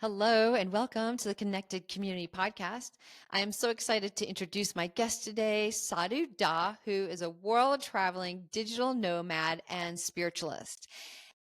Hello and welcome to the Connected Community Podcast. I am so excited to introduce my guest today, Sadhu Dah, who is a world-traveling digital nomad and spiritualist.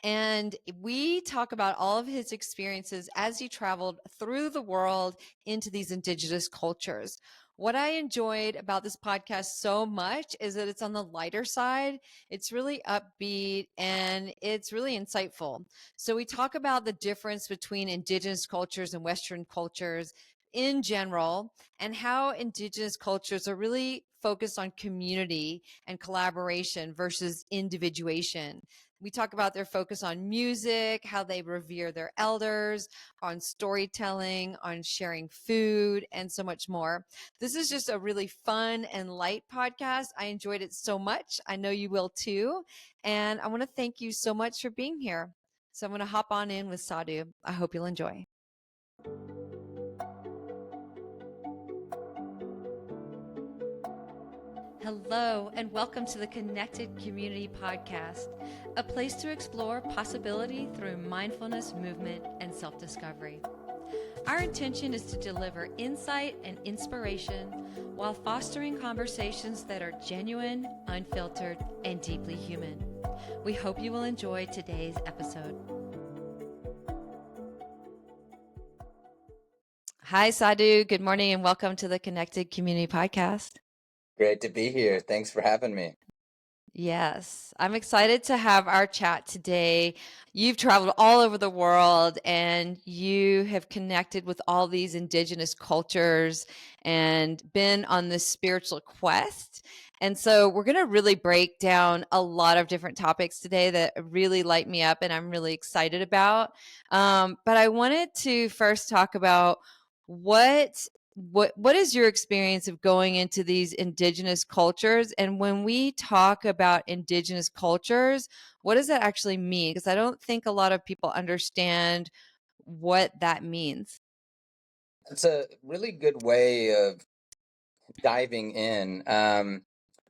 And we talk about all of his experiences as he traveled through the world into these indigenous cultures. What I enjoyed about this podcast so much is that it's on the lighter side. It's really upbeat and it's really insightful. So we talk about the difference between indigenous cultures and Western cultures in general, and how indigenous cultures are really focused on community and collaboration versus individuation. We talk about their focus on music, how they revere their elders, on storytelling, on sharing food, and so much more. This is just a really fun and light podcast. I enjoyed it so much. I know you will too. And I want to thank you so much for being here. So I'm going to hop on in with Sadhu. I hope you'll enjoy. Hello, and welcome to the Connected Community Podcast, a place to explore possibility through mindfulness, movement, and self-discovery. Our intention is to deliver insight and inspiration while fostering conversations that are genuine, unfiltered, and deeply human. We hope you will enjoy today's episode. Hi, Sadhu. Good morning and welcome to the Connected Community Podcast. Great to be here. Thanks for having me. Yes, I'm excited to have our chat today. You've traveled all over the world and you have connected with all these indigenous cultures and been on this spiritual quest. And so we're going to really break down a lot of different topics today that really light me up and I'm really excited about. But I wanted to first talk about what is your experience of going into these indigenous cultures? And when we talk about indigenous cultures, what does that actually mean? Because I don't think a lot of people understand what that means. It's a really good way of diving in.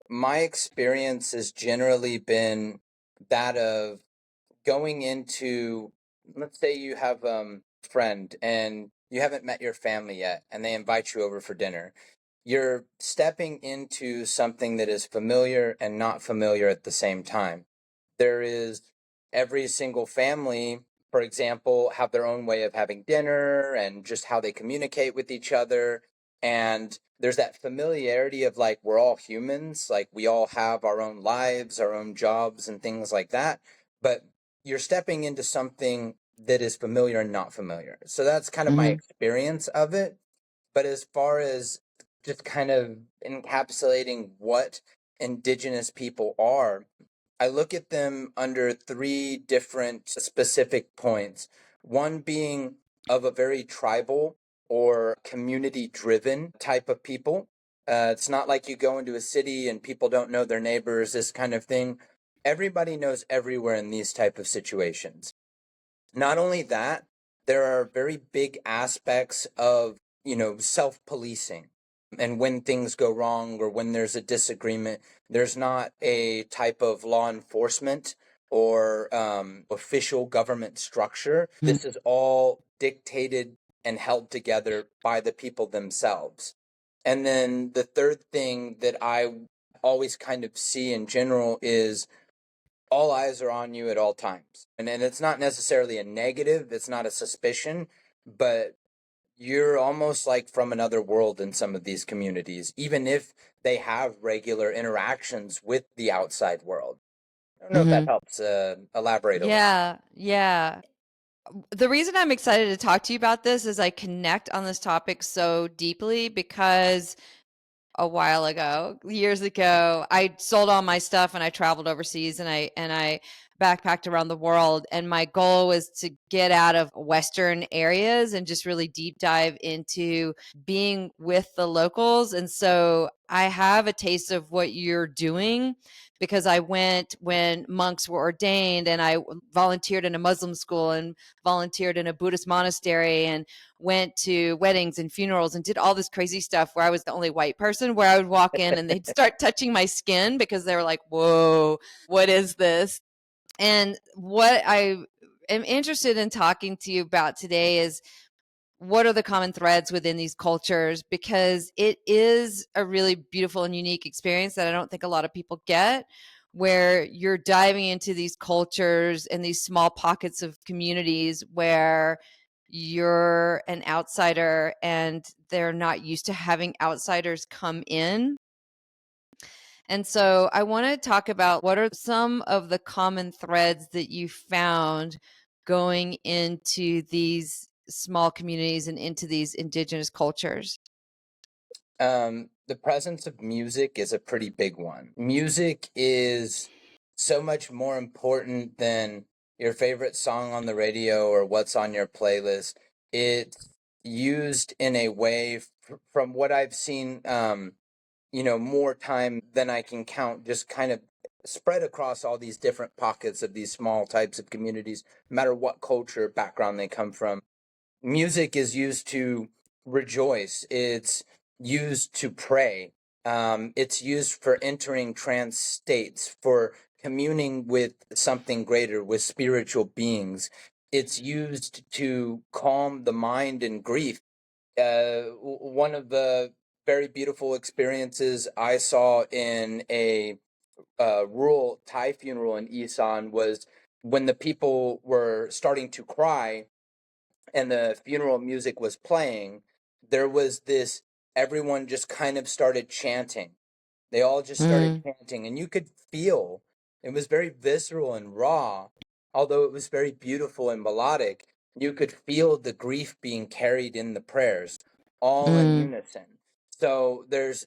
My experience has generally been that of going into, let's say you have a friend and you haven't met your family yet, and they invite you over for dinner. You're stepping into something that is familiar and not familiar at the same time. There is every single family, for example, have their own way of having dinner and just how they communicate with each other. And there's that familiarity of like, we're all humans, like we all have our own lives, our own jobs and things like that. But you're stepping into something that is familiar and not familiar. So that's kind of my experience of it. But as far as just kind of encapsulating what indigenous people are, I look at them under three different specific points. One being of a very tribal or community driven type of people. It's not like you go into a city and people don't know their neighbors, this kind of thing. Everybody knows everywhere in these type of situations. Not only that, there are very big aspects of, self-policing. And when things go wrong or when there's a disagreement, there's not a type of law enforcement or official government structure. This is all dictated and held together by the people themselves. And then the third thing that I always kind of see in general is all eyes are on you at all times. And it's not necessarily a negative, it's not a suspicion, but you're almost like from another world in some of these communities, even if they have regular interactions with the outside world. I don't know if that helps elaborate a little. Yeah. The reason I'm excited to talk to you about this is I connect on this topic so deeply because a while ago, years ago, I sold all my stuff and I traveled overseas and I backpacked around the world. And my goal was to get out of Western areas and just really deep dive into being with the locals. And so I have a taste of what you're doing because I went when monks were ordained and I volunteered in a Muslim school and volunteered in a Buddhist monastery and went to weddings and funerals and did all this crazy stuff where I was the only white person, where I would walk in and they'd start touching my skin because they were like, whoa, what is this? And what I am interested in talking to you about today is what are the common threads within these cultures, because it is a really beautiful and unique experience that I don't think a lot of people get, where you're diving into these cultures and these small pockets of communities where you're an outsider and they're not used to having outsiders come in. And so I want to talk about what are some of the common threads that you found going into these small communities and into these indigenous cultures. The presence of music is a pretty big one. Music is so much more important than your favorite song on the radio or what's on your playlist. It's used in a way, from what I've seen, more time than I can count, just kind of spread across all these different pockets of these small types of communities, no matter what culture background they come from. Music is used to rejoice. It's used to pray. It's used for entering trance states, for communing with something greater, with spiritual beings. It's used to calm the mind in grief. One of the very beautiful experiences I saw in a rural Thai funeral in Isan was when the people were starting to cry and the funeral music was playing. There was this, everyone just kind of started chanting. They all just started chanting, and you could feel it was very visceral and raw, although it was very beautiful and melodic. You could feel the grief being carried in the prayers, all in unison. So there's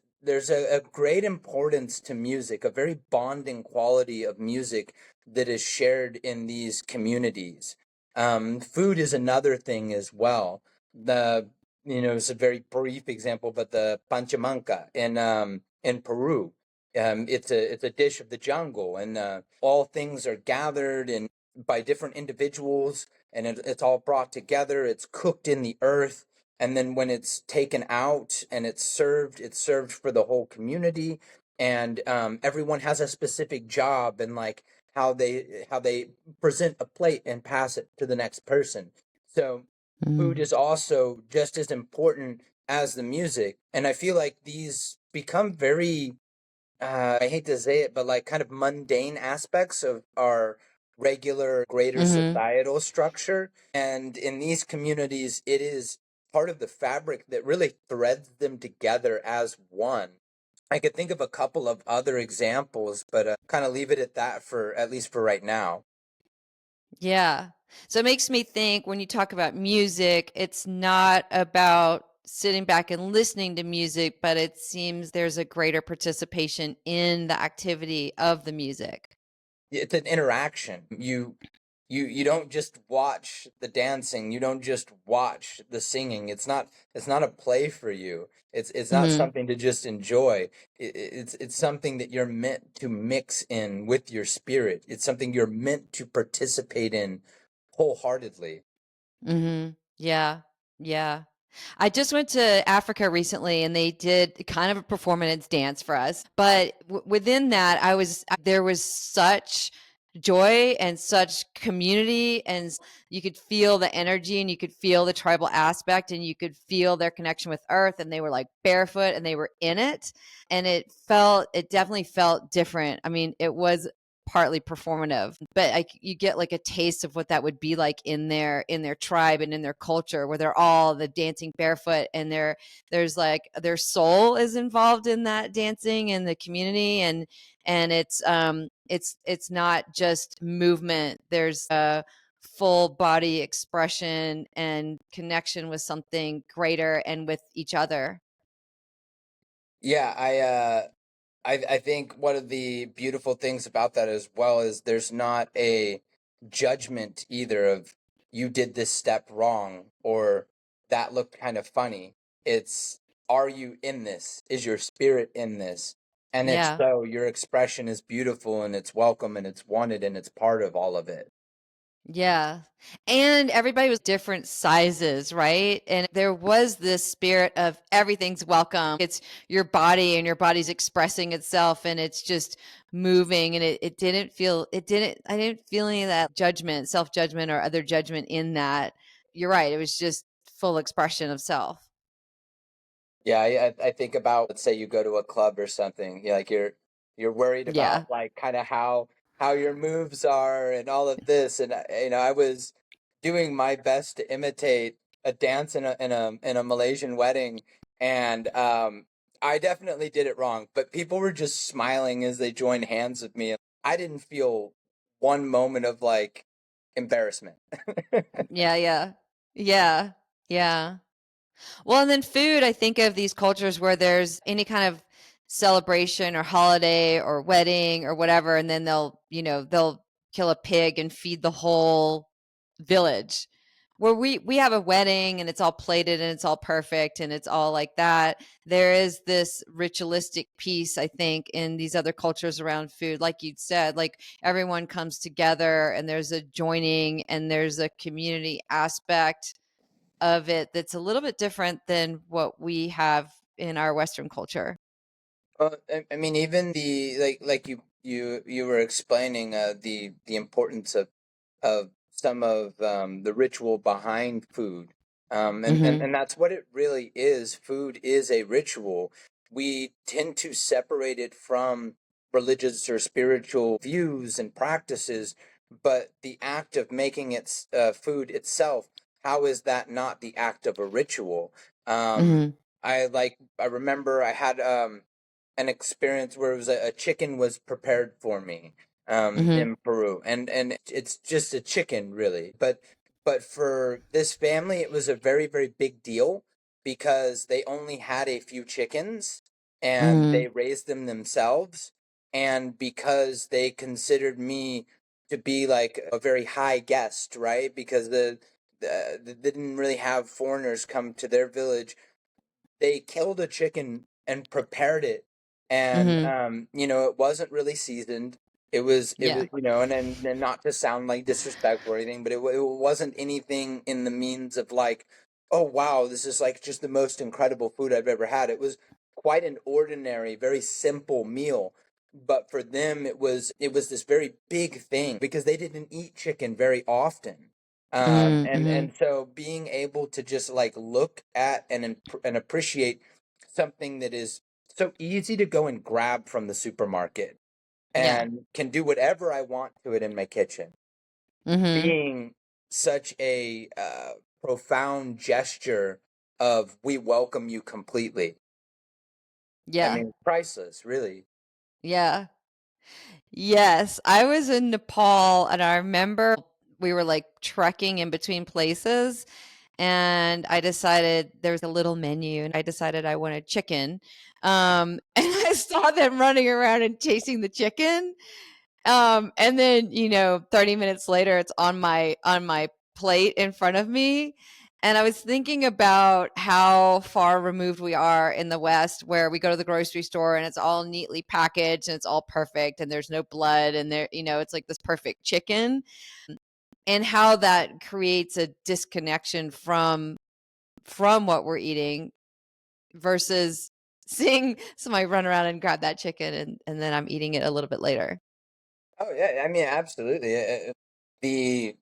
a great importance to music, a very bonding quality of music that is shared in these communities. Food is another thing as well. The it's a very brief example, but the panchamanca in Peru, it's a dish of the jungle, and all things are gathered and by different individuals, and it's all brought together. It's cooked in the earth, and then when it's taken out and it's served for the whole community, and everyone has a specific job, and like how they present a plate and pass it to the next person. So food is also just as important as the music, and I feel like these become very I hate to say it, but like kind of mundane aspects of our regular greater societal structure. And in these communities, it is part of the fabric that really threads them together as one. I could think of a couple of other examples, but kind of leave it at that for at least for right now. Yeah. So it makes me think, when you talk about music, it's not about sitting back and listening to music, but it seems there's a greater participation in the activity of the music. It's an interaction. You don't just watch the dancing, you don't just watch the singing. It's not a play for you. It's not something to just enjoy. It's something that you're meant to mix in with your spirit. It's something you're meant to participate in wholeheartedly. Yeah. Yeah. I just went to Africa recently, and they did kind of a performance dance for us. But within that, there was such joy and such community, and you could feel the energy, and you could feel the tribal aspect, and you could feel their connection with earth. And they were like barefoot and they were in it. And it definitely felt different. I mean, it was partly performative, but you get like a taste of what that would be like in their tribe and in their culture, where they're all the dancing barefoot, and there's like their soul is involved in that dancing and the community, and it's not just movement. There's a full body expression and connection with something greater and with each other. Yeah, I think one of the beautiful things about that as well is there's not a judgment either of you did this step wrong or that looked kind of funny. It's, are you in this? Is your spirit in this? And if Yeah. so, your expression is beautiful and it's welcome and it's wanted and it's part of all of it. Yeah. And everybody was different sizes, right? And there was this spirit of everything's welcome. It's your body, and your body's expressing itself, and it's just moving. And I didn't feel any of that judgment, self judgment, or other judgment in that. You're right. It was just full expression of self. Yeah, I think about, let's say you go to a club or something, like you're worried Yeah. about like kind of how your moves are and all of this, and I was doing my best to imitate a dance in a Malaysian wedding, and I definitely did it wrong, but people were just smiling as they joined hands with me. I didn't feel one moment of like embarrassment. Yeah, yeah. Yeah. Yeah. Well, and then food, I think of these cultures where there's any kind of celebration or holiday or wedding or whatever, and then they'll kill a pig and feed the whole village. Where we have a wedding and it's all plated and it's all perfect and it's all like that. There is this ritualistic piece, I think, in these other cultures around food. Like you'd said, like everyone comes together and there's a joining and there's a community aspect of it that's a little bit different than what we have in our Western culture. I mean, even the like you were explaining the importance of some of the ritual behind food, Mhm. and that's what it really is. Food is a ritual. We tend to separate it from religious or spiritual views and practices, but the act of making its food itself, how is that not the act of a ritual? Um, Mhm. I remember I had an experience where it was a chicken was prepared for me Mhm. in Peru, and it's just a chicken really, but for this family it was a very very big deal because they only had a few chickens and they Mhm. raised them themselves, and because they considered me to be like a very high guest, right? Because they didn't really have foreigners come to their village. They killed a chicken and prepared it, and Mhm. it wasn't really seasoned. It was Yeah. and not to sound like disrespectful or anything, but it wasn't anything in the means of like, oh wow, this is like just the most incredible food I've ever had. It was quite an ordinary, very simple meal, but for them it was this very big thing because they didn't eat chicken very often. Mhm. And Mhm. so being able to just like look at and appreciate something that is so easy to go and grab from the supermarket Yeah. and can do whatever I want to it in my kitchen, Mhm. being such a profound gesture of we welcome you completely. I Yeah. mean, priceless, really. Yeah. Yes, I was in Nepal and I remember we were like trekking in between places and I decided there was a little menu and I decided I wanted chicken. And I saw them running around and chasing the chicken. And then, 30 minutes later it's on my plate in front of me. And I was thinking about how far removed we are in the West where we go to the grocery store and it's all neatly packaged and it's all perfect and there's no blood and it's like this perfect chicken and how that creates a disconnection from what we're eating versus seeing somebody run around and grab that chicken and then I'm eating it a little bit later. Oh yeah, I mean absolutely. The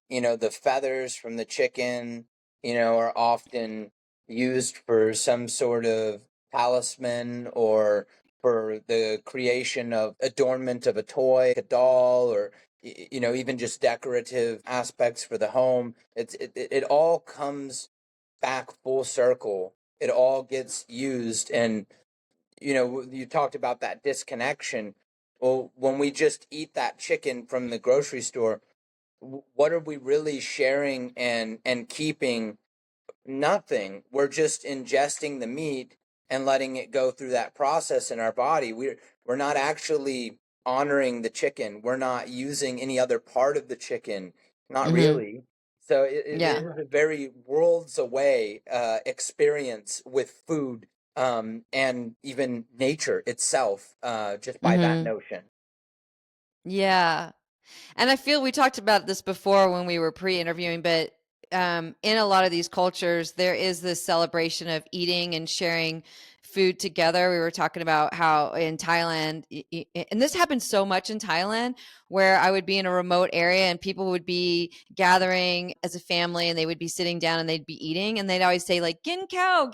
feathers from the chicken, are often used for some sort of talisman or for the creation of adornment of a toy, a doll, or even just decorative aspects for the home. It all comes back full circle. It all gets used, and you talked about that disconnection. Well, when we just eat that chicken from the grocery store, what are we really sharing and keeping? Nothing. We're just ingesting the meat and letting it go through that process in our body. We're not actually honoring the chicken. We're not using any other part of the chicken. Not Mhm. really. So it Yeah. is a very worlds away experience with food, and even nature itself, just by that Mhm. notion. Yeah. And I feel we talked about this before when we were pre-interviewing, but in a lot of these cultures, there is this celebration of eating and sharing food together. We were talking about how in Thailand, and this happens so much in Thailand, where I would be in a remote area and people would be gathering as a family and they would be sitting down and they'd be eating, and they'd always say like "gin cow,"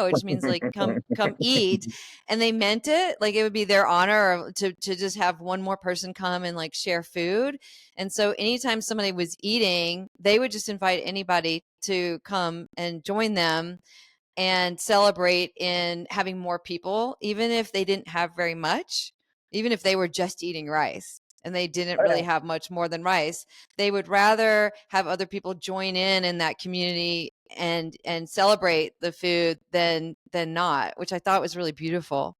which means like come eat, and they meant it. Like it would be their honor to just have one more person come and like share food. And so anytime somebody was eating, they would just invite anybody to come and join them and celebrate in having more people, even if they didn't have very much, even if they were just eating rice and they didn't really have much more than rice. They would rather have other people join in that community and celebrate the food than not, which I thought was really beautiful.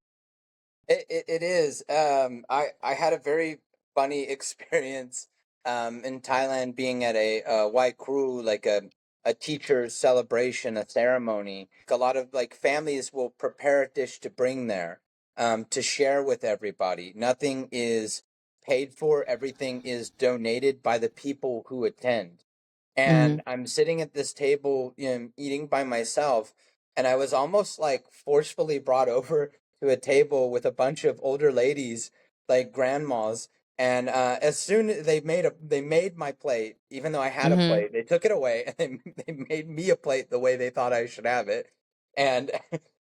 It is. I had a very funny experience in Thailand, being at a white crew, like a teacher's celebration, a ceremony. A lot of like families will prepare a dish to bring there to share with everybody. Nothing is paid for. Everything is donated by the people who attend. And I'm sitting at this table, eating by myself, and I was almost like forcefully brought over to a table with a bunch of older ladies, like grandmas. And as soon as they made my plate, even though I had a Mm-hmm. plate, they took it away and they made me a plate the way they thought I should have it. And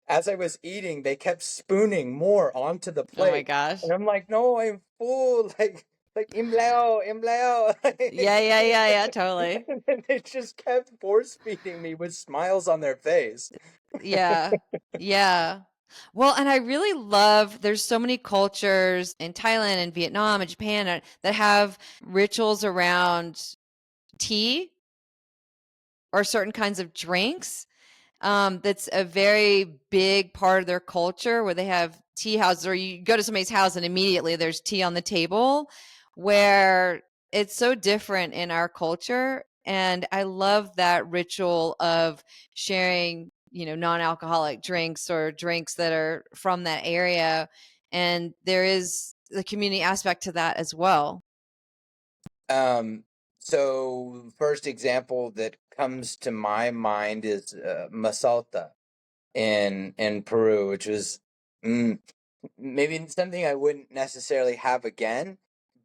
as I was eating, they kept spooning more onto the Oh my plate, and gosh. I'm like, no, I'm full, like im lao, im lao. Yeah, totally. And then they just kept force feeding me with smiles on their face. Yeah. Yeah. Well, and I really love there's so many cultures in Thailand and Vietnam and Japan that have rituals around tea or certain kinds of drinks. That's a very big part of their culture, where they have tea houses, or you go to somebody's house and immediately there's tea on the table, where it's so different in our culture. And I love that ritual of sharing, non-alcoholic drinks or drinks that are from that area. And there is the community aspect to that as well. Um, so first example that comes to my mind is Masalta in Peru, which was mm, maybe something I wouldn't necessarily have again,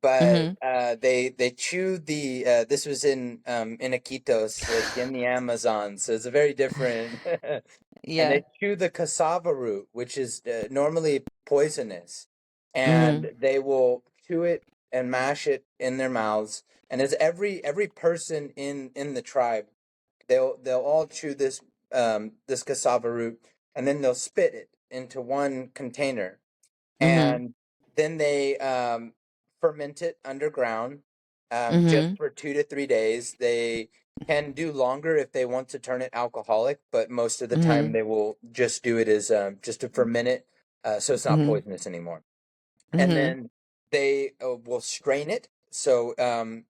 but Hmm. they chew the this was in Iquitos, like in the Amazon, so it's a very different. And Yeah. they chew the cassava root, which is normally poisonous, Hmm. and they will chew it and mash it in their mouths. And as every person in the tribe, they'll all chew this cassava root, and then they'll spit it into one container, Hmm. and then they ferment it underground just Hmm. for 2 to 3 days. They can do longer if they want to turn it alcoholic, but most of the time Hmm. they will just do it as just to ferment it, so it's not Hmm. poisonous anymore. And Hmm. then they will strain it, so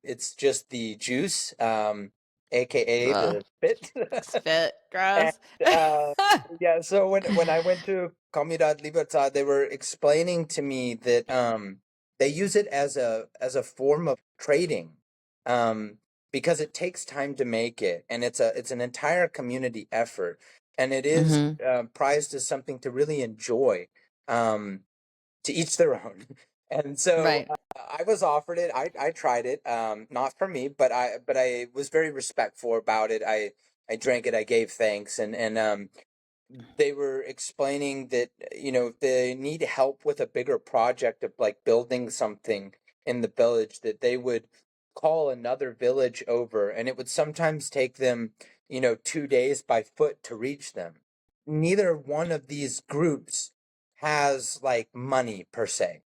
it's just the juice, aka Ugh, the spit. spit, And gross. uh, yeah, so when I went to Comunidad Libertad, they were explaining to me that they use it as a form of trading, um, because it takes time to make it, and it's an entire community effort, and it is Hmm. prized as something to really enjoy. Um, to each their own. And so Right. I was offered it. I tried it. Not for me, but I was very respectful about it. I drank it. I gave thanks, and they were explaining that if they need help with a bigger project of like building something in the village, that they would call another village over, and it would sometimes take them 2 days by foot to reach them. Neither one of these groups has like money per se,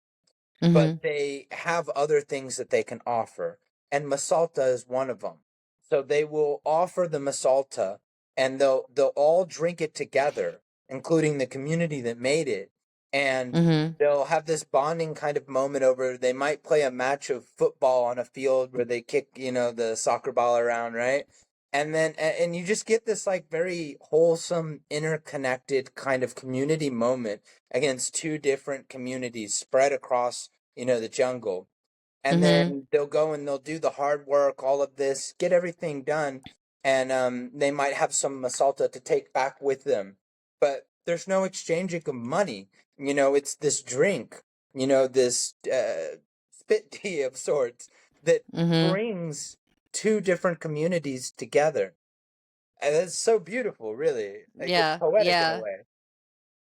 but Hmm. they have other things that they can offer, and Masalta is one of them. So they will offer the Masalta, and they'll all drink it together, including the community that made it, and Hmm. they'll have this bonding kind of moment over. They might play a match of football on a field where they kick the soccer ball around, right? And then and you just get this like very wholesome, interconnected kind of community moment against two different communities spread across the jungle. And Hmm. then they'll go and they'll do the hard work, all of this, get everything done, and they might have some masalta to take back with them. But there's no exchanging of money. It's this drink, this spit tea of sorts that Mm-hmm. brings two different communities together. And it's so beautiful, really. Like, it's Yeah, poetic in a yeah. way.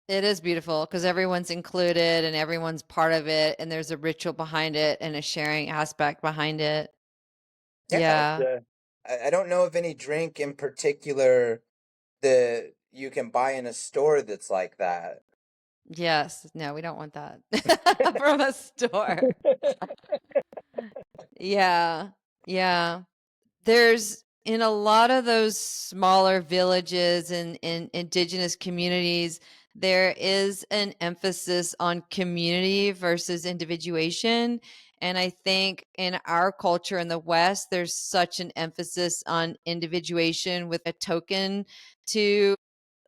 It is beautiful because everyone's included and everyone's part of it, and there's a ritual behind it and a sharing aspect behind it. Yeah, Yeah. I don't know of any drink in particular that you can buy in a store that's like that. Yes. No, we don't want that from a store. Yeah. Yeah. There's in a lot of those smaller villages and in indigenous communities, there is an emphasis on community versus individuation. And I think in our culture in the West, there's such an emphasis on individuation with a token to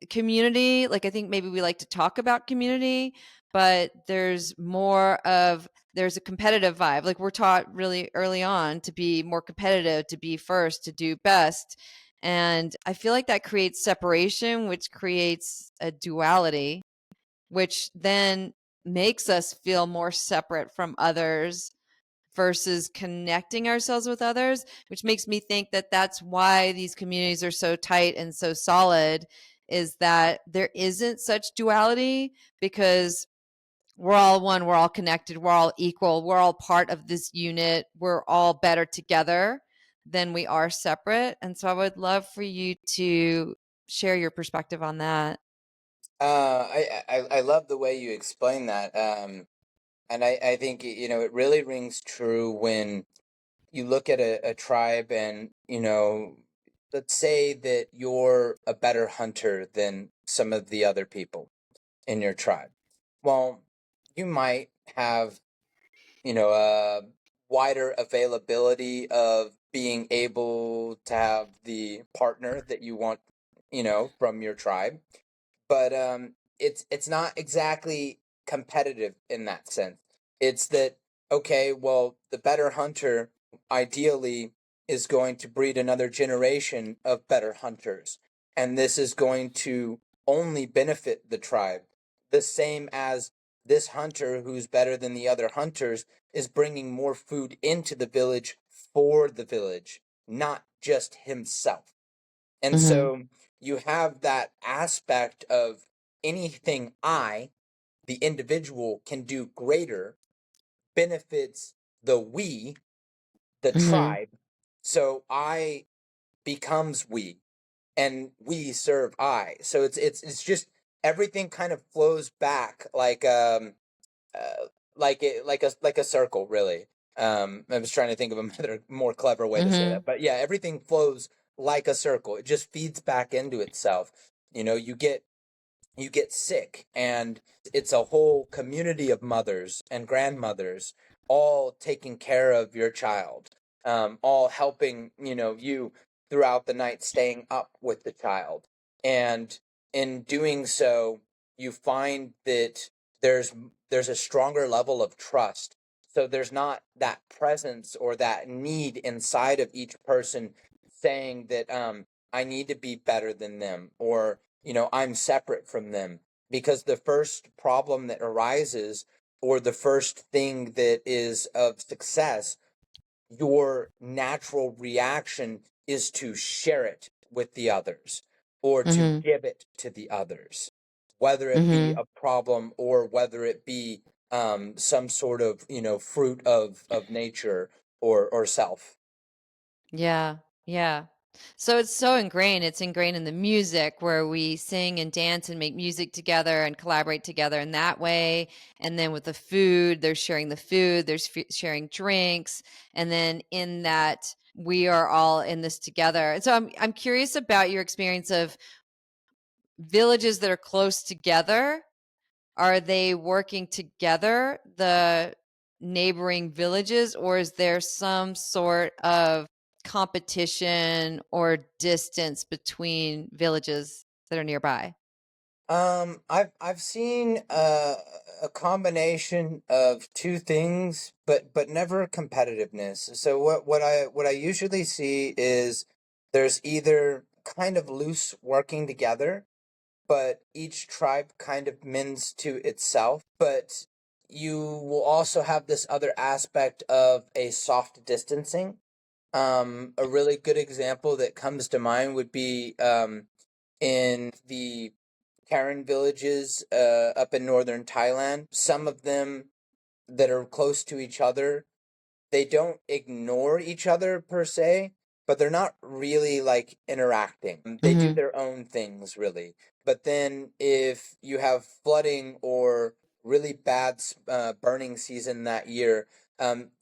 community. Like, I think maybe we like to talk about community, but there's a competitive vibe. Like, we're taught really early on to be more competitive, to be first, to do best. And I feel like that creates separation, which creates a duality, which then makes us feel more separate from others versus connecting ourselves with others, which makes me think that that's why these communities are so tight and so solid, is that there isn't such duality because we're all one, we're all connected, we're all equal, we're all part of this unit, we're all better together than we are separate. And so I would love for you to share your perspective on that. I love the way you explain that. And I think, it really rings true when you look at a tribe and, let's say that you're a better hunter than some of the other people in your tribe. Well, you might have, a wider availability of being able to have the partner that you want, from your tribe. But it's not exactly competitive in that sense. It's that, okay, well, the better hunter ideally is going to breed another generation of better hunters, and this is going to only benefit the tribe, the same as this hunter who's better than the other hunters is bringing more food into the village for the village, not just himself. And Mm-hmm. so you have that aspect of anything the individual, can do greater benefits the we, the Mm-hmm. tribe. So I becomes we, and we serve I. So it's just everything kind of flows back like a circle, really. I was trying to think of another more clever way to say Mm-hmm. that, but yeah, everything flows like a circle. It just feeds back into itself. You get sick, and it's a whole community of mothers and grandmothers all taking care of your child, all helping you throughout the night, staying up with the child. And in doing so, you find that there's there's a stronger level of trust. So there's not that presence or that need inside of each person saying that I need to be better than them, or I'm separate from them. Because the first problem that arises, or the first thing that is of success, your natural reaction is to share it with the others, or to Mm-hmm. give it to the others, whether it be Mm-hmm. a problem or whether it be some sort of fruit of nature or self. Yeah, yeah. So it's so ingrained. It's ingrained in the music where we sing and dance and make music together and collaborate together in that way. And then with the food, there's sharing the food, there's sharing drinks, and then in that we are all in this together. So I'm curious about your experience of villages that are close together. Are they working together, the neighboring villages, or is there some sort of competition or distance between villages that are nearby? I've seen a combination of two things, but never competitiveness. So what I usually see is there's either kind of loose working together, but each tribe kind of mends to itself. But you will also have this other aspect of a soft distancing. A really good example that comes to mind would be in the Karen villages up in northern Thailand. Some of them that are close to each other, they don't ignore each other per se, but they're not really like interacting. They do Mm-hmm. their own things really. But then if you have flooding or really bad burning season that year,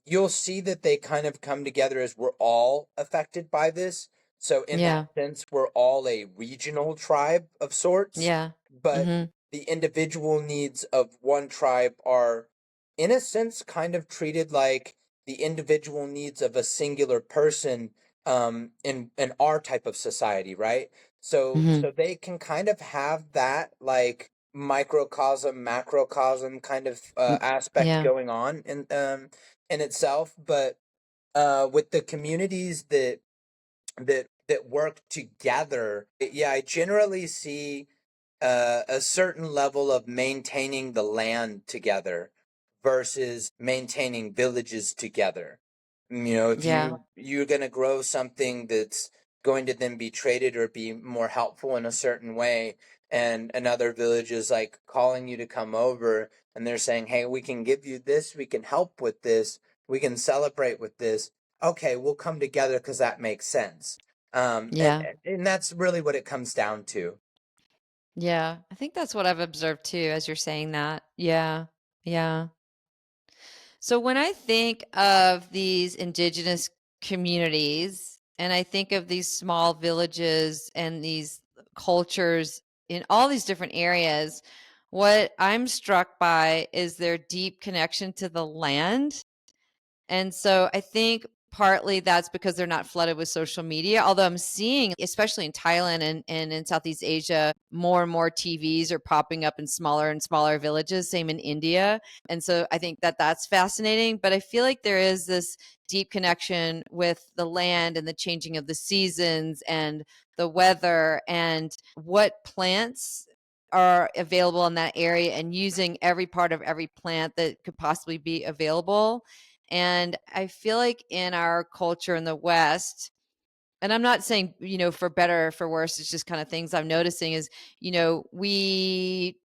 you'll see that they kind of come together as we're all affected by this. So in that Yeah. sense, we're all a regional tribe of sorts, Yeah. but Mm-hmm. the individual needs of one tribe are, in a sense, kind of treated like the individual needs of a singular person in our type of society, right? Mm-hmm. So they can kind of have that like microcosm macrocosm kind of aspect Yeah. going on in itself, but with the communities that work together, yeah, I generally see a certain level of maintaining the land together versus maintaining villages together. You know, if Yeah. you're going to grow something that's going to then be traded or be more helpful in a certain way, and another village is like calling you to come over, and they're saying, "Hey, we can give you this, we can help with this, we can celebrate with this." Okay, we'll come together because that makes sense. Yeah. And that's really what it comes down to. Yeah. I think that's what I've observed too, as you're saying that. Yeah. Yeah. So when I think of these indigenous communities and I think of these small villages and these cultures in all these different areas, what I'm struck by is their deep connection to the land. And so I think partly that's because they're not flooded with social media. Although I'm seeing, especially in Thailand and in Southeast Asia, more and more TVs are popping up in smaller and smaller villages, same in India. And so I think that that's fascinating. But I feel like there is this deep connection with the land and the changing of the seasons and the weather and what plants are available in that area and using every part of every plant that could possibly be available. And I feel like in our culture in the West, and I'm not saying, for better or for worse, it's just kind of things I'm noticing is, we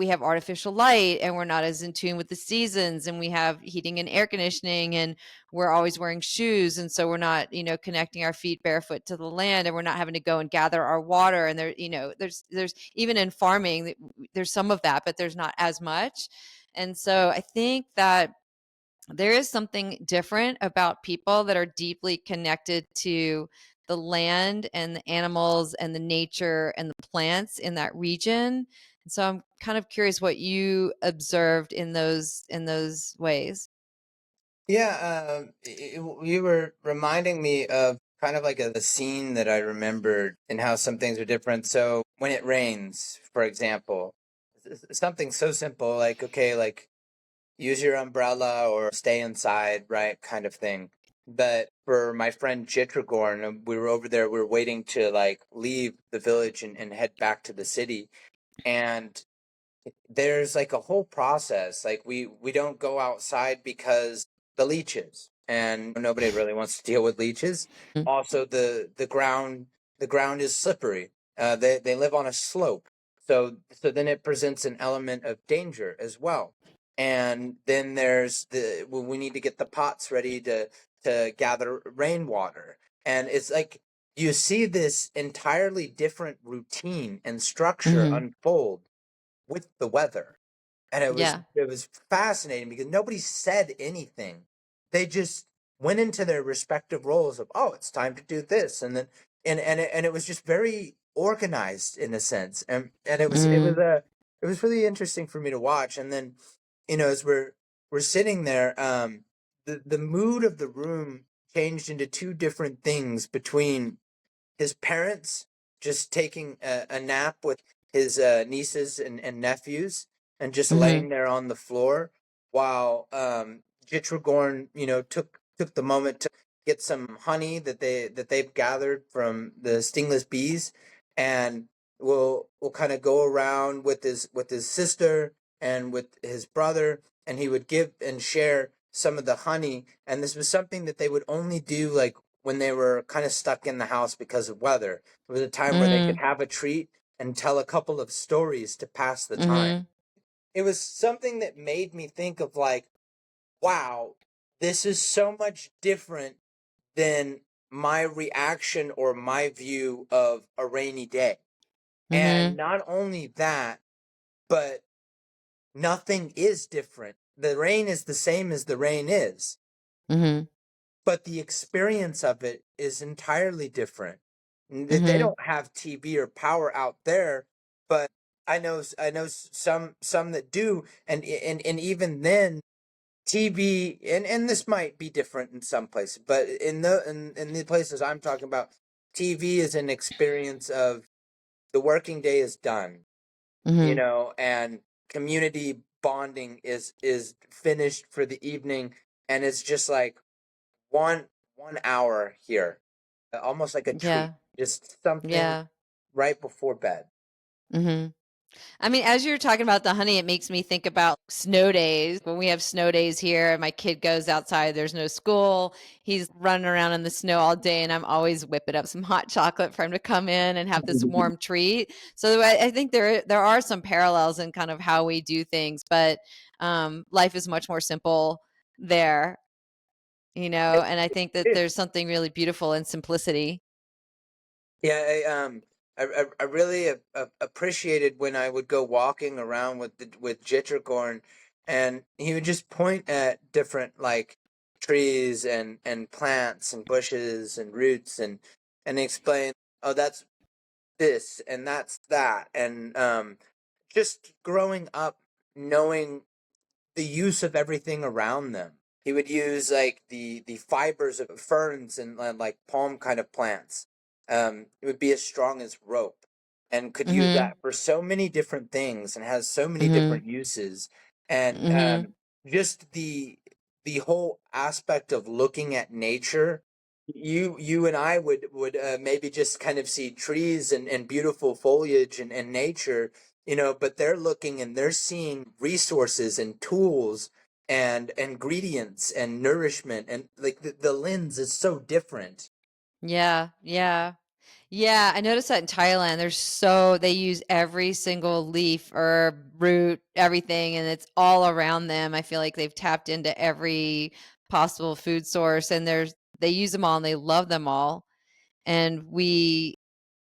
have artificial light and we're not as in tune with the seasons, and we have heating and air conditioning, and we're always wearing shoes, and so we're not, connecting our feet barefoot to the land, and we're not having to go and gather our water. And there, there's even in farming, there's some of that, but there's not as much. And so I think that there is something different about people that are deeply connected to the land and the animals and the nature and the plants in that region. And so I'm kind of curious what you observed in those ways. Yeah, you were reminding me of kind of like a scene that I remembered and how some things are different. So when it rains, for example, something so simple like, okay, like use your umbrella or stay inside, right? Kind of thing. But for my friend Chitragorn, we were over there, we were waiting to like leave the village and head back to the city. And there's like a whole process. Like we don't go outside because the leeches, and nobody really wants to deal with leeches. Also, the ground is slippery. They live on a slope, so then it presents an element of danger as well. And then there's we need to get the pots ready to gather rainwater, and it's like you see this entirely different routine and structure Hmm. unfold with the weather. And it was Yeah. it was fascinating because nobody said anything. They just went into their respective roles of, oh, it's time to do this, and then and it was just very organized in a sense. And Mm. it was really interesting for me to watch. And then, as we're sitting there, the mood of the room changed into two different things between his parents just taking a nap with his nieces and nephews and just Hmm. laying there on the floor while Jitragorn, took the moment to get some honey that they've gathered from the stingless bees, and will kind of go around with his sister and with his brother, and he would give and share some of the honey. And this was something that they would only do like when they were kind of stuck in the house because of weather. It was a time where they could Mm-hmm. have a treat and tell a couple of stories to pass the time. Mm-hmm. It was something that made me think of like, wow, this is so much different than my reaction or my view of a rainy day. And Mm-hmm. not only that, but nothing is different. The rain is the same as the rain is, Mm-hmm. but the experience of it is entirely different. They Mm-hmm. don't have TV or power out there, but I know some that do, and even then TV, and this might be different in some places, but in the places I'm talking about, TV is an experience of the working day is done, Mm-hmm. and community bonding is finished for the evening, and it's just like one hour here, almost like a treat, Yeah. just something Yeah. right before bed. Mm-hmm. I mean, as you're talking about the honey, it makes me think about snow days. When we have snow days here and my kid goes outside, there's no school. He's running around in the snow all day, and I'm always whipping up some hot chocolate for him to come in and have this warm treat. So I think there are some parallels in kind of how we do things, but life is much more simple there, It, and I think that it there's something really beautiful in simplicity. Yeah, I really appreciated when I would go walking around with Jitricorn, and he would just point at different like trees and plants and bushes and roots, and explain, oh, that's this and that's that, and just growing up knowing the use of everything around them. He would use like the fibers of ferns and like palm kind of plants. It would be as strong as rope, and could use Mhm. that for so many different things, and has so many Mhm. different uses. And Mhm. just the whole aspect of looking at nature. You and I would maybe just kind of see trees and beautiful foliage and nature, but they're looking and they're seeing resources and tools and ingredients and nourishment, and like the lens is so different. Yeah, yeah. Yeah, I noticed that in Thailand, they use every single leaf, herb, root, everything, and it's all around them. I feel like they've tapped into every possible food source, and they use them all and they love them all. And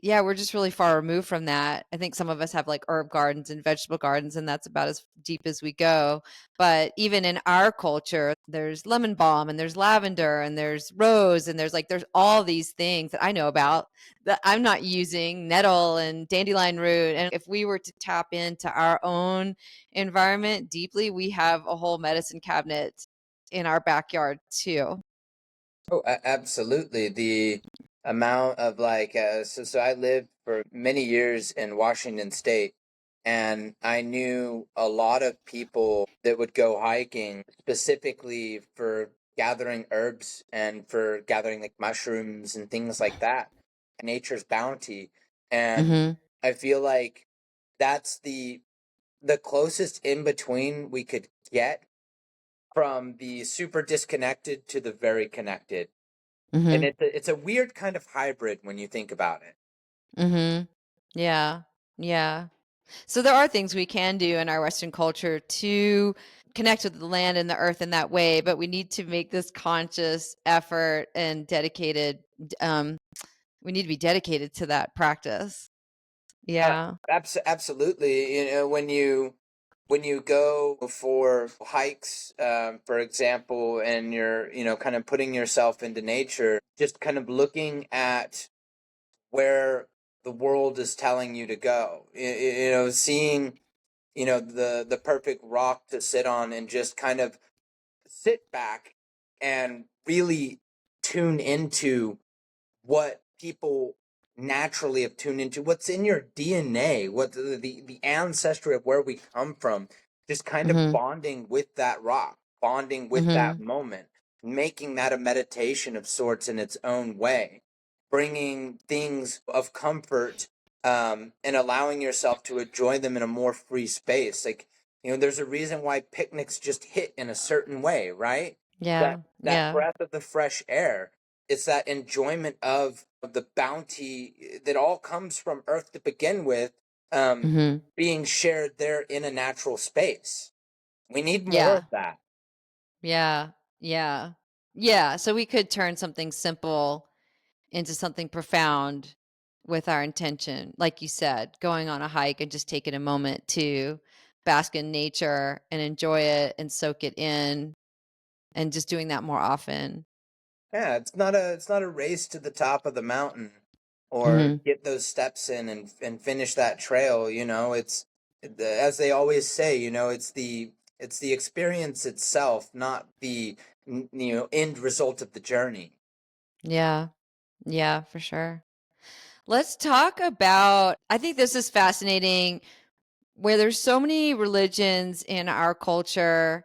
yeah, we're just really far removed from that. I think some of us have like herb gardens and vegetable gardens, and that's about as deep as we go. But even in our culture, there's lemon balm and there's lavender and there's rose and there's all these things that I know about that I'm not using, nettle and dandelion root. And if we were to tap into our own environment deeply, we have a whole medicine cabinet in our backyard too. Oh, absolutely. The amount of like, so I lived for many years in Washington State, and I knew a lot of people that would go hiking specifically for gathering herbs and for gathering like mushrooms and things like that, nature's bounty. And Mhm. I feel like that's the closest in between we could get from the super disconnected to the very connected. And Mhm. it's a weird kind of hybrid when you think about it. Mhm. Yeah. Yeah. So there are things we can do in our Western culture to connect with the land and the earth in that way, but we need to make this conscious effort and we need to be dedicated to that practice. Uh, Yeah. absolutely. When you go for hikes, for example, and you're kind of putting yourself into nature, just kind of looking at where the world is telling you to go. Seeing the perfect rock to sit on, and just kind of sit back and really tune into what people naturally have tuned into, what's in your DNA, what the ancestry of where we come from, just kind of Mhm. bonding with that rock, bonding with that Mhm. moment, making that a meditation of sorts in its own way, bringing things of comfort and allowing yourself to enjoy them in a more free space. Like, there's a reason why picnics just hit in a certain way, right? Yeah. That Yeah. breath of the fresh air. It's that enjoyment of the bounty that all comes from earth to begin with, Hmm. being shared there in a natural space. We need more Yeah. of that. Yeah. Yeah. Yeah. So we could turn something simple into something profound with our intention. Like you said, going on a hike and just taking a moment to bask in nature and enjoy it and soak it in and just doing that more often. Yeah, it's not a race to the top of the mountain or Hmm. get those steps in and finish that trail. As they always say, it's the experience itself, not the end result of the journey. Yeah. Yeah, for sure. Let's talk about, I think this is fascinating, where there's so many religions in our culture,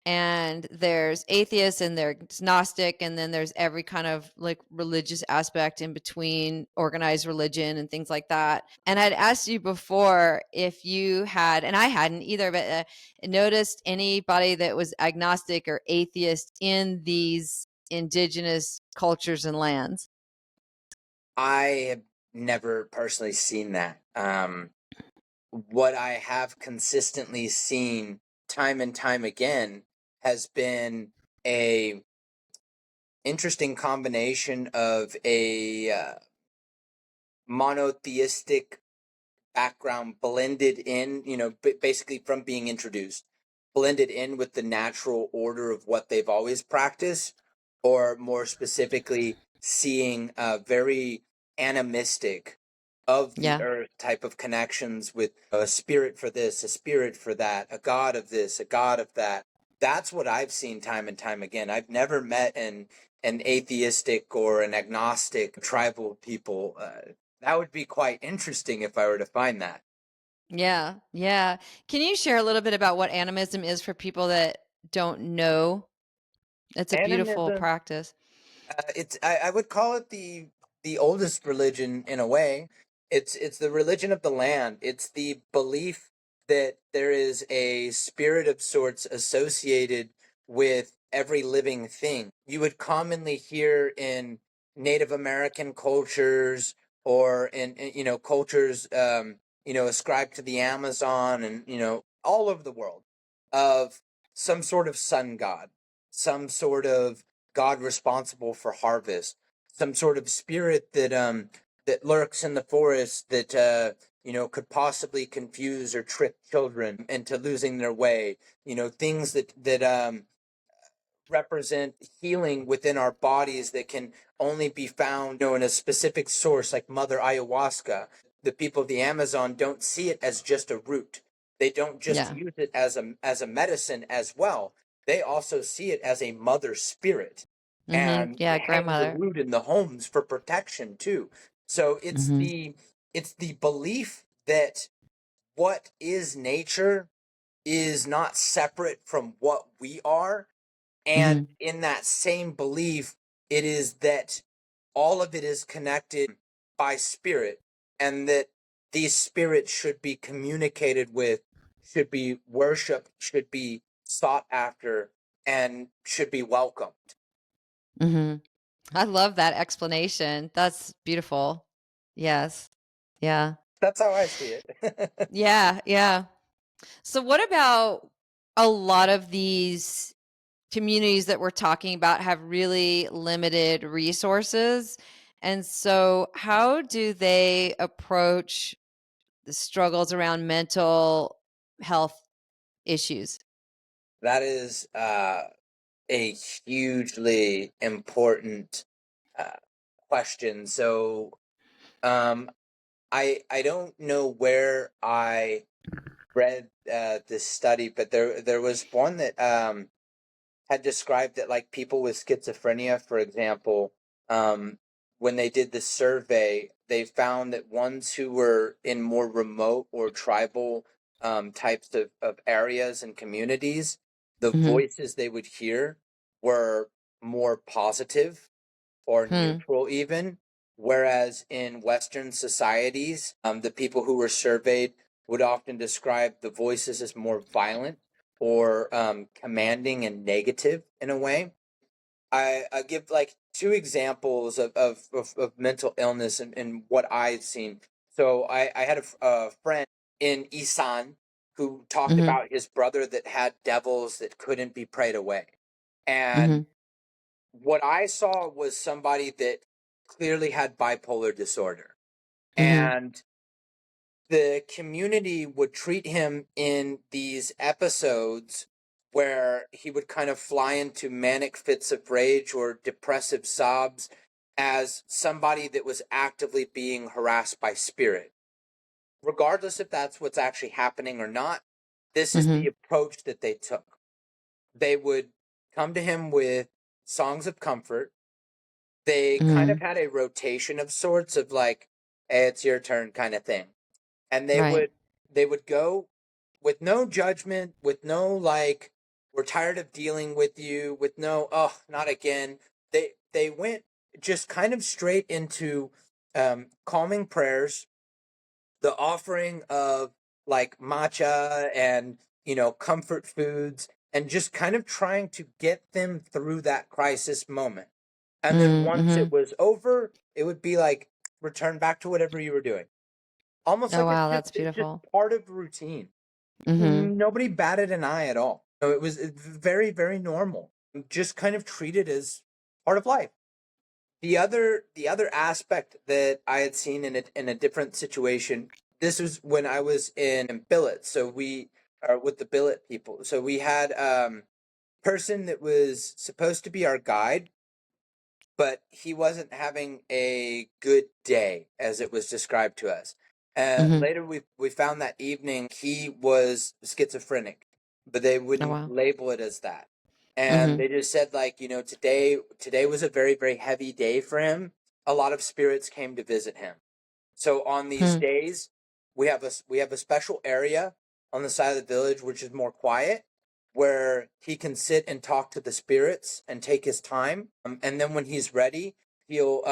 and there's atheists and there's Gnostic, and then there's every kind of like religious aspect in between, organized religion and things like that. And I'd asked you before if you had, and I hadn't either, but noticed anybody that was agnostic or atheist in these indigenous cultures and lands. I have never personally seen that. What I have consistently seen time and time again has been a interesting combination of a monotheistic background blended in, basically from being introduced, blended in with the natural order of what they've always practiced, or more specifically, seeing very animistic of the Yeah. earth type of connections with a spirit for this, a spirit for that, a god of this, a god of that. That's what I've seen time and time again. I've never met an atheistic or an agnostic tribal people. That would be quite interesting if I were to find that. Yeah, yeah. Can you share a little bit about what animism is for people that don't know? It's a beautiful Animism, practice. I would call it the oldest religion in a way. It's the religion of the land. It's the belief that there is a spirit of sorts associated with every living thing. You would commonly hear in Native American cultures or in cultures ascribed to the Amazon and all over the world, of some sort of sun god, some sort of God responsible for harvest, some sort of spirit that lurks in the forest that could possibly confuse or trick children into losing their way. Things that represent healing within our bodies that can only be found, in a specific source like Mother Ayahuasca. The people of the Amazon don't see it as just a root. They don't just Yeah. use it as a medicine as well. They also see it as a mother spirit and Yeah, hang the grandmother. root in the homes for protection too. So it's Hmm. the belief that what is nature is not separate from what we are, and Hmm. in that same belief, it is that all of it is connected by spirit, and that these spirits should be communicated with, should be worshiped, should be sought after, and should be welcomed. Hmm. I love that explanation. That's beautiful. Yes. Yeah. That's how I see it. Yeah. Yeah. So, what about a lot of these communities that we're talking about have really limited resources? And so, how do they approach the struggles around mental health issues? That is a hugely important uh, question. So, um, I don't know where I read this study, but there was one that had described that, like, people with schizophrenia, for example, um, when they did the survey, they found that ones who were in more remote or tribal types of areas and communities, the Hmm. voices they would hear were more positive or Hmm. neutral even, Whereas in Western societies, the people who were surveyed would often describe the voices as more violent or commanding and negative in a way. I give like two examples of mental illness and what I've seen. So I had a friend in Isan who talked Mm-hmm. about his brother that had devils that couldn't be prayed away. Mm-hmm. And what I saw was somebody that clearly had bipolar disorder. Mm-hmm. And the community would treat him in these episodes where he would kind of fly into manic fits of rage or depressive sobs as somebody that was actively being harassed by spirit. Regardless if that's what's actually happening or not, this is Mm-hmm. the approach that they took. They would come to him with songs of comfort. They kind of Mm-hmm. had a rotation of sorts of like, hey, it's your turn kind of thing. And Right. they would go with no judgment, with no like, we're tired of dealing with you, with no, oh, not again. They went just kind of straight into calming prayers, the offering of like matcha and comfort foods, and just kind of trying to get them through that crisis moment. And then once Mm-hmm. it was over, it would be like return back to whatever you were doing, almost Oh like wow, that's it's just beautiful. part of routine. Mm-hmm. Nobody batted an eye at all. So it was very very normal, just kind of treated as part of life. The other aspect that I had seen in a different situation, this was when I was in billet. So we are with the billet people. So we had person that was supposed to be our guide, but he wasn't having a good day as it was described to us. Mm-hmm. Later, we found that evening he was schizophrenic, but they Oh wouldn't wow. label it as that, and Mm-hmm. they just said like today was a very very heavy day for him. A lot of spirits came to visit him. So on these Hmm. days, we have a special area on the side of the village which is more quiet, where he can sit and talk to the spirits and take his time. And then when he's ready, he'll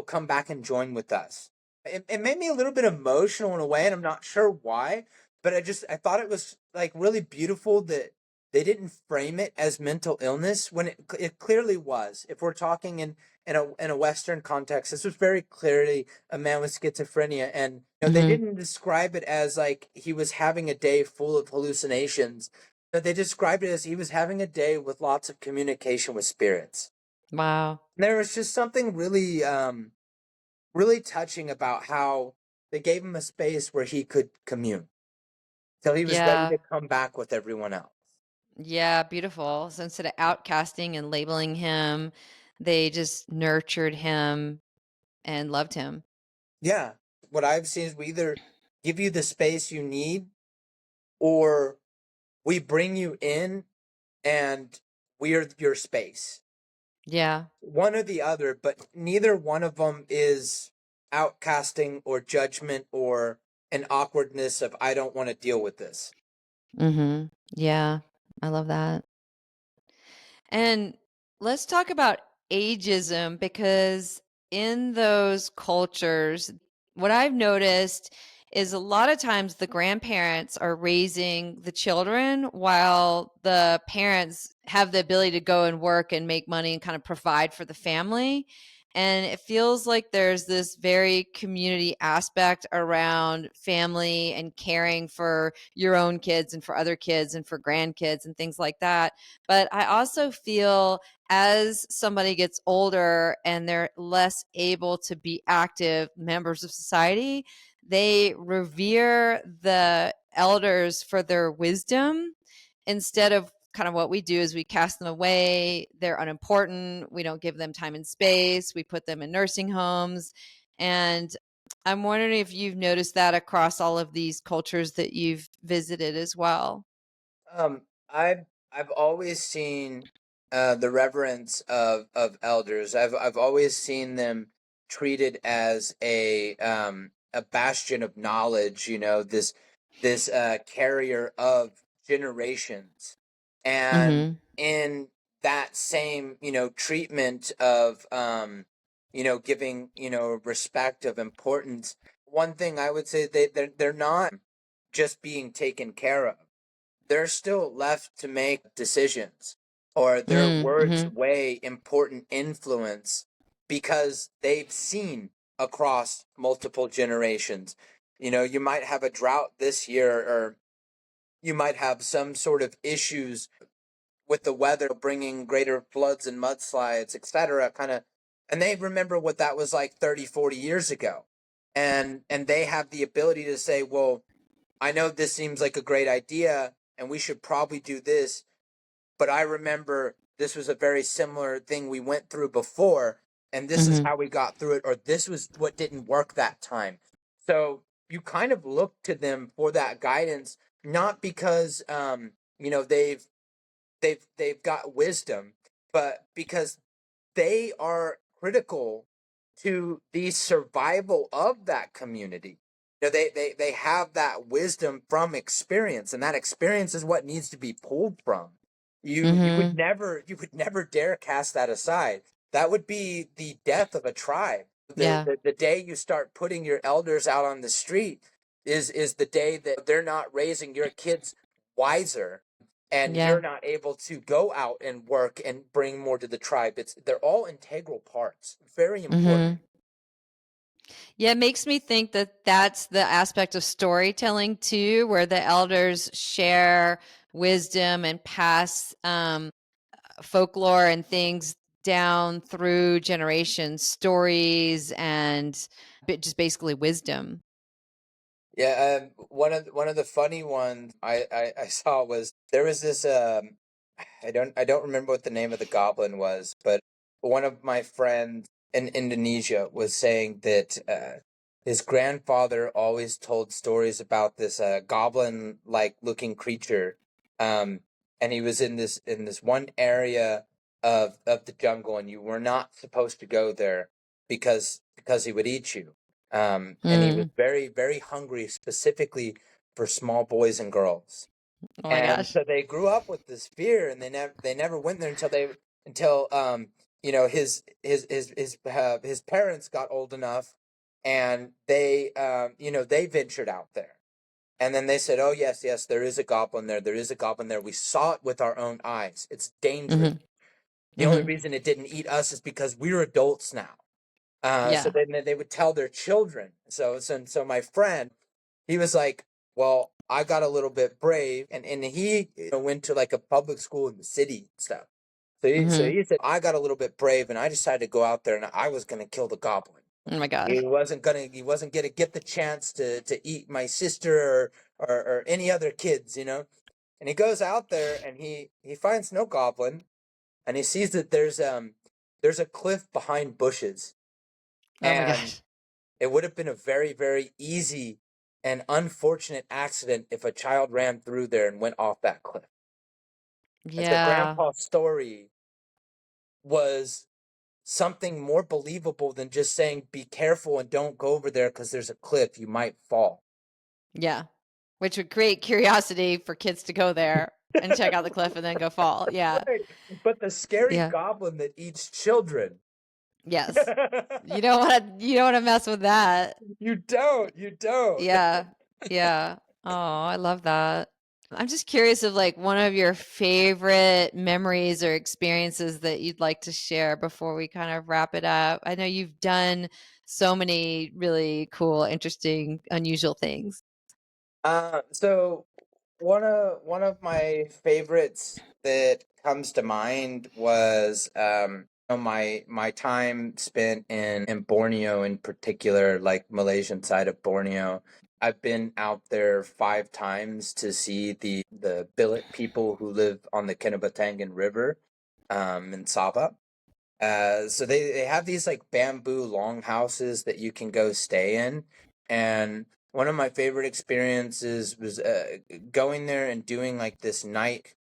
come back and join with us. It made me a little bit emotional in a way, and I'm not sure why, but I thought it was like really beautiful that they didn't frame it as mental illness when it clearly was. If we're talking in a Western context, this was very clearly a man with schizophrenia, and they Mm-hmm. didn't describe it as like he was having a day full of hallucinations. No, they described it as he was having a day with lots of communication with spirits. Wow. And there was just something really really touching about how they gave him a space where he could commune till he was ready Yeah. to come back with everyone else. Yeah, beautiful. So instead of outcasting and labeling him, they just nurtured him and loved him. Yeah, what I've seen is we either give you the space you need, or we bring you in and we're your space. Yeah. One or the other, but neither one of them is outcasting or judgment or an awkwardness of I don't want to deal with this. Mm-hmm. Yeah. I love that. And let's talk about ageism because in those cultures, what I've noticed is a lot of times the grandparents are raising the children while the parents have the ability to go and work and make money and kind of provide for the family. And it feels like there's this very community aspect around family and caring for your own kids and for other kids and for grandkids and things like that. But I also feel as somebody gets older and they're less able to be active members of society, they revere the elders for their wisdom instead of kind of what we do is we cast them away. They're unimportant. We don't give them time and space. We put them in nursing homes. And I'm wondering if you've noticed that across all of these cultures that you've visited as well. Um, I've always seen the reverence of elders. I've always seen them treated as a bastion of knowledge. This carrier of generations, and Mm-hmm. in that same treatment of giving, respect of importance. One thing I would say, they're not just being taken care of. They're still left to make decisions, or their words weigh important influence because they've seen across multiple generations. You might have a drought this year, or you might have some sort of issues with the weather bringing greater floods and mudslides, etc. Kind of, and they remember what that was like 30, 40 years ago. And they have the ability to say, well, I know this seems like a great idea and we should probably do this, but I remember this was a very similar thing we went through before, and this is how we got through it, or this was what didn't work that time. So you kind of look to them for that guidance, not because they've got wisdom, but because they are critical to the survival of that community. They have that wisdom from experience, and that experience is what needs to be pulled from. You would never dare cast that aside. That would be the death of a tribe. The day you start putting your elders out on the street is the day that they're not raising your kids wiser, and you're not able to go out and work and bring more to the tribe. They're all integral parts. Very important. Yeah, it makes me think that that's the aspect of storytelling too, where the elders share wisdom and pass folklore and things down through generations, stories, and just basically wisdom. Yeah, one of the funny ones I saw was there was this I don't remember what the name of the goblin was, but one of my friends in Indonesia was saying that his grandfather always told stories about this goblin like looking creature, um, and he was in this one area of the jungle, and you were not supposed to go there because he would eat you. And he was very, very hungry, specifically for small boys and girls. Oh my And gosh. so they grew up with this fear, and they never went there until his parents got old enough, and they ventured out there. And then they said, "Oh yes, yes, there is a goblin there. There is a goblin there. We saw it with our own eyes. It's dangerous. The only reason it didn't eat us is because we're adults now." So Yeah. then they would tell their children. So my friend, he was like, "Well, I got a little bit brave," and he went to like a public school in the city and stuff. So he said, "I got a little bit brave, and I decided to go out there, and I was gonna kill the goblin. Oh my gosh. He wasn't gonna get the chance to eat my sister or any other kids." And he goes out there, and he finds no goblin, and he sees that there's a cliff behind bushes, Oh my and gosh. it would have been a very, very easy and unfortunate accident if a child ran through there and went off that cliff. And so Yeah. Grandpa's story was something more believable than just saying, be careful and don't go over there because there's a cliff, you might fall. Yeah. Which would create curiosity for kids to go there and check out the cliff and then go fall. Yeah. Right. But the scary Yeah. goblin that eats children. Yes. You don't want to mess with that. You don't. Yeah. Yeah. Oh, I love that. I'm just curious of like one of your favorite memories or experiences that you'd like to share before we kind of wrap it up. I know you've done so many really cool, interesting, unusual things. So one of my favorites that comes to mind was my time spent in Borneo, in particular, like Malaysian side of Borneo. I've been out there 5 times to see the billet people who live on the Kinabatangan River, in Sabah. So they have these like bamboo longhouses that you can go stay in, and one of my favorite experiences was going there and doing like this night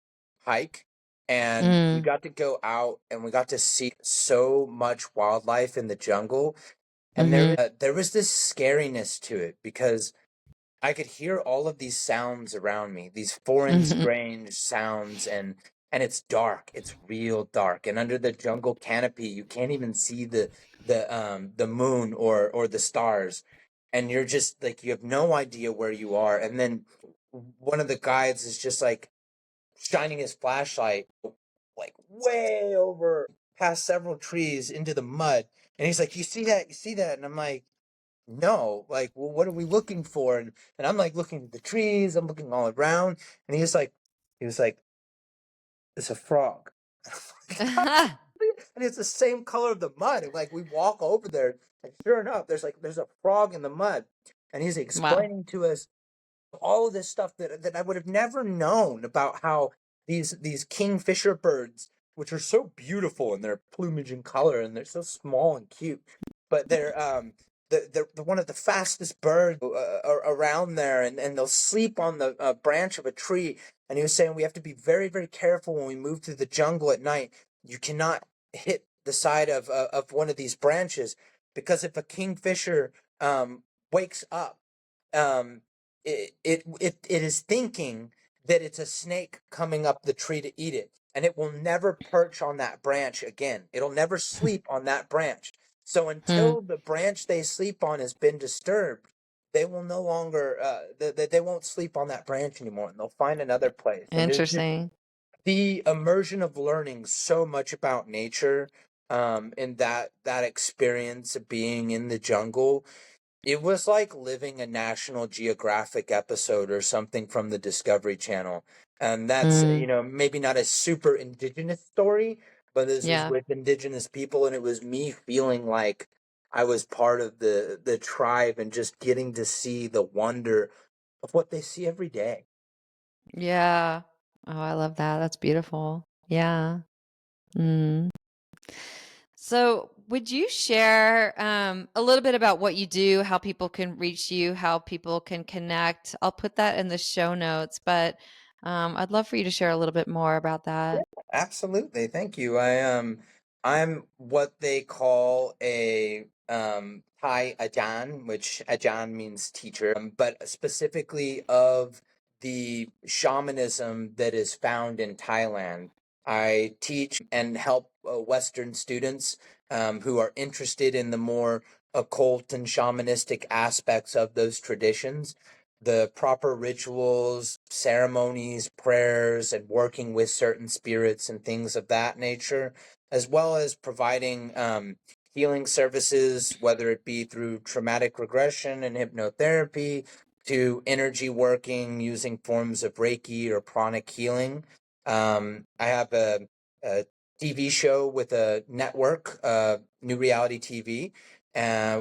hike, and we got to go out and we got to see so much wildlife in the jungle, and there was this scariness to it because I could hear all of these sounds around me, these foreign strange sounds, and and it's dark. It's real dark. And under the jungle canopy, you can't even see the moon or the stars. And you're just like, you have no idea where you are. And then one of the guides is just like shining his flashlight like way over past several trees into the mud. And he's like, "You see that? You see that?" And I'm like, "No, like, well, what are we looking for?" And I'm like looking at the trees, I'm looking all around, and he was like, "It's a frog." And it's the same color of the mud. And like we walk over there, and sure enough, there's a frog in the mud. And he's Wow. explaining to us all of this stuff that I would have never known about how these kingfisher birds, which are so beautiful in their plumage and color, and they're so small and cute, but they're one of the fastest birds around there, and they'll sleep on the branch of a tree. And he was saying we have to be very, very careful when we move through the jungle at night. You cannot hit the side of one of these branches, because if a kingfisher wakes up, um, it is thinking that it's a snake coming up the tree to eat it, and it will never perch on that branch again. It'll never sleep on that branch. So Hmm. until the branch they sleep on has been disturbed, they will no longer they won't sleep on that branch anymore, and they'll find another place. And there's just Interesting. the immersion of learning so much about nature, and that experience of being in the jungle. It was like living a National Geographic episode or something from the Discovery Channel. And that's, Mm, maybe not a super indigenous story, but this was yeah. with indigenous people, and it was me feeling like I was part of the tribe and just getting to see the wonder of what they see every day. Yeah. Oh, I love that. That's beautiful. Yeah. Mm. So, would you share a little bit about what you do, how people can reach you, how people can connect? I'll put that in the show notes, but I'd love for you to share a little bit more about Yeah, that. absolutely. Thank you. I'm what they call a Thai Ajan, which Ajan means teacher, but specifically of the shamanism that is found in Thailand. I teach and help Western students who are interested in the more occult and shamanistic aspects of those traditions, the proper rituals, ceremonies, prayers, and working with certain spirits and things of that nature, as well as providing healing services, whether it be through traumatic regression and hypnotherapy, to energy working using forms of Reiki or pranic healing. I have a TV show with a network, New Reality TV,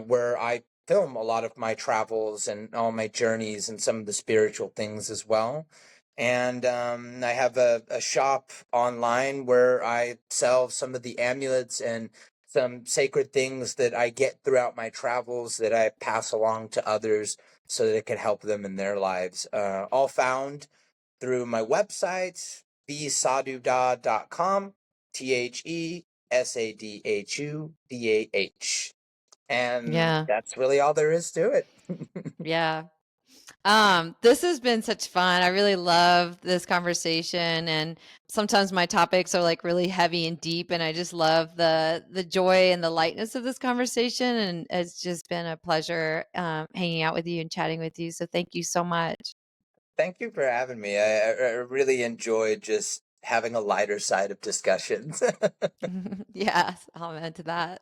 where I film a lot of my travels and all my journeys and some of the spiritual things as well. And I have a shop online where I sell some of the amulets and some sacred things that I get throughout my travels that I pass along to others so that it can help them in their lives. All found through my website, thesadhudah.com, TheSadhudah. And Yeah. that's really all there is to it. Yeah. This has been such fun. I really love this conversation, and sometimes my topics are like really heavy and deep, and I just love the joy and the lightness of this conversation. And it's just been a pleasure hanging out with you and chatting with you. So thank you so much. Thank you for having me. I really enjoyed just having a lighter side of discussions. Yes, amen to that.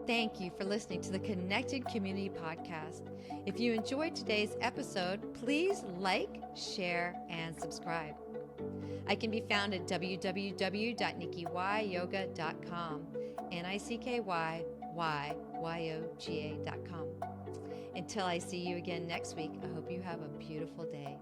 Thank you for listening to the Connected Community Podcast. If you enjoyed today's episode, please like, share, and subscribe. I can be found at www.nickyyoga.com, NICKYYYOGA.com. Until I see you again next week, I hope you have a beautiful day.